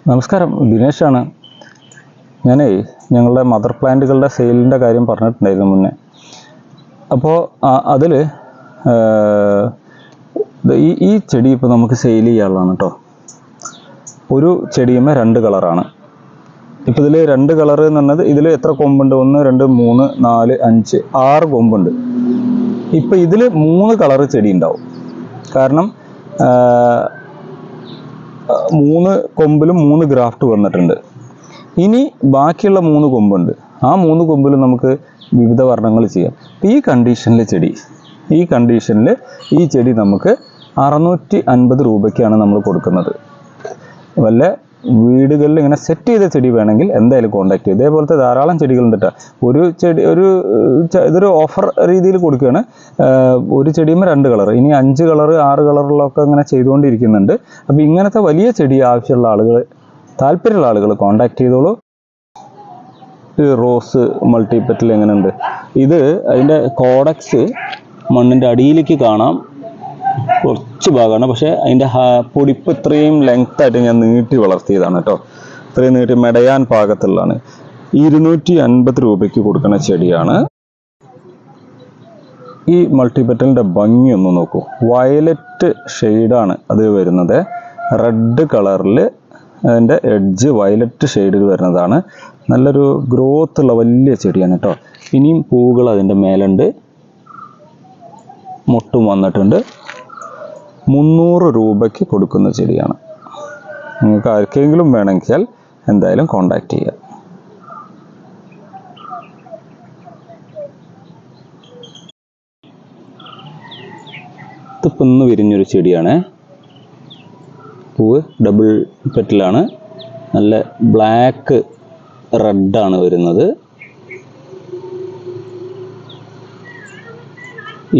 നമസ്കാരം, ദിനേശാണ്. ഞാനേ ഞങ്ങളുടെ മദർ പ്ലാന്റുകളുടെ സെയിലിൻ്റെ കാര്യം പറഞ്ഞിട്ടുണ്ടായിരുന്നു മുന്നേ. അപ്പോൾ അതിൽ ഈ ചെടി ഇപ്പോൾ നമുക്ക് സെയിൽ ചെയ്യാനുള്ളതാണ് കേട്ടോ. ഒരു ചെടിയുമേ 2 കളറാണ്. ഇപ്പോൾ ഇതിൽ 2 കളറ് എന്ന് പറഞ്ഞത് ഇതിൽ എത്ര കൊമ്പുണ്ട്? 1 2 3 4 5 6 കൊമ്പുണ്ട്. ഇപ്പോൾ ഇതിൽ 3 കളറ് ചെടി ഉണ്ടാവും. കാരണം 3 കൊമ്പിലും 3 ഗ്രാഫ്റ്റ് വന്നിട്ടുണ്ട്. ഇനി ബാക്കിയുള്ള 3 കൊമ്പുണ്ട്. ആ 3 കൊമ്പിലും നമുക്ക് വിവിധ വർണ്ണങ്ങൾ ചെയ്യാം. ഈ കണ്ടീഷനിൽ ഈ ചെടി നമുക്ക് 650 രൂപയ്ക്കാണ് നമ്മൾ കൊടുക്കുന്നത്. വല്ല വീടുകളിൽ ഇങ്ങനെ സെറ്റ് ചെയ്ത ചെടി വേണമെങ്കിൽ എന്തായാലും കോൺടാക്ട് ചെയ്യും. ഇതേപോലത്തെ ധാരാളം ചെടികളുണ്ട് കേട്ടോ. ഇതൊരു ഓഫർ രീതിയിൽ കൊടുക്കുകയാണ്. ഒരു ചെടിയുമ്പോൾ 2 കളർ, ഇനി 5 കളർ 6 കളറിലൊക്കെ ഇങ്ങനെ ചെയ്തുകൊണ്ടിരിക്കുന്നുണ്ട്. അപ്പോൾ ഇങ്ങനത്തെ വലിയ ചെടി ആവശ്യമുള്ള ആളുകൾ, താല്പര്യമുള്ള ആളുകൾ കോൺടാക്ട് ചെയ്തോളൂ. ഈ റോസ് മൾട്ടിപെറ്റൽ എങ്ങനെയുണ്ട്? ഇത് അതിൻ്റെ കോഡക്സ് മണ്ണിൻ്റെ അടിയിലേക്ക് കാണാം, കുറച്ച് ഭാഗമാണ്. പക്ഷേ അതിൻ്റെ പൊടിപ്പ് ഇത്രയും ലെങ്ത്തായിട്ട് ഞാൻ നീട്ടി വളർത്തിയതാണ് കേട്ടോ. ഇത്രയും നീട്ടി മെടയാൻ പാകത്തുള്ളതാണ്. 250 രൂപയ്ക്ക് കൊടുക്കുന്ന ചെടിയാണ്. ഈ മൾട്ടിപെറ്റലിൻ്റെ ഭംഗി ഒന്ന് നോക്കൂ. വയലറ്റ് ഷെയ്ഡാണ് അത് വരുന്നത്. റെഡ് കളറിൽ അതിൻ്റെ എഡ്ജ് വയലറ്റ് ഷെയ്ഡിൽ വരുന്നതാണ്. നല്ലൊരു ഗ്രോത്ത് ഉള്ള വലിയ ചെടിയാണ് കേട്ടോ. ഇനിയും പൂവുകൾ അതിൻ്റെ മേലുണ്ട്, മൊട്ടും വന്നിട്ടുണ്ട്. 300 രൂപയ്ക്ക് കൊടുക്കുന്ന ചെടിയാണ്. നിങ്ങൾക്ക് ആർക്കെങ്കിലും വേണമെങ്കിൽ എന്തായാലും കോണ്ടാക്ട് ചെയ്യാം. ഇതിപ്പോൾ ഇന്ന് വിരിഞ്ഞൊരു ചെടിയാണ്. പൂവ് ഡബിൾ പെറ്റലാണ്. നല്ല ബ്ലാക്ക് റെഡാണ് വരുന്നത്.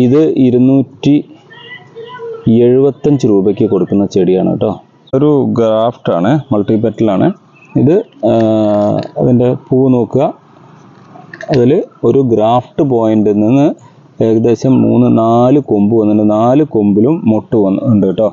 ഇത് 275 രൂപയ്ക്ക് കൊടുക്കുന്ന ചെടിയാണ് കേട്ടോ. ഒരു ഗ്രാഫ്റ്റാണ്, മൾട്ടിപെറ്റലാണ് ഇത്. അതിൻ്റെ പൂവ് നോക്കുക. അതിൽ ഒരു ഗ്രാഫ്റ്റ് പോയിന്റിൽ നിന്ന് ഏകദേശം 3-4 കൊമ്പ് വന്നിട്ടുണ്ട്. 4 കൊമ്പിലും മൊട്ട് വന്നിട്ടുണ്ട് കേട്ടോ.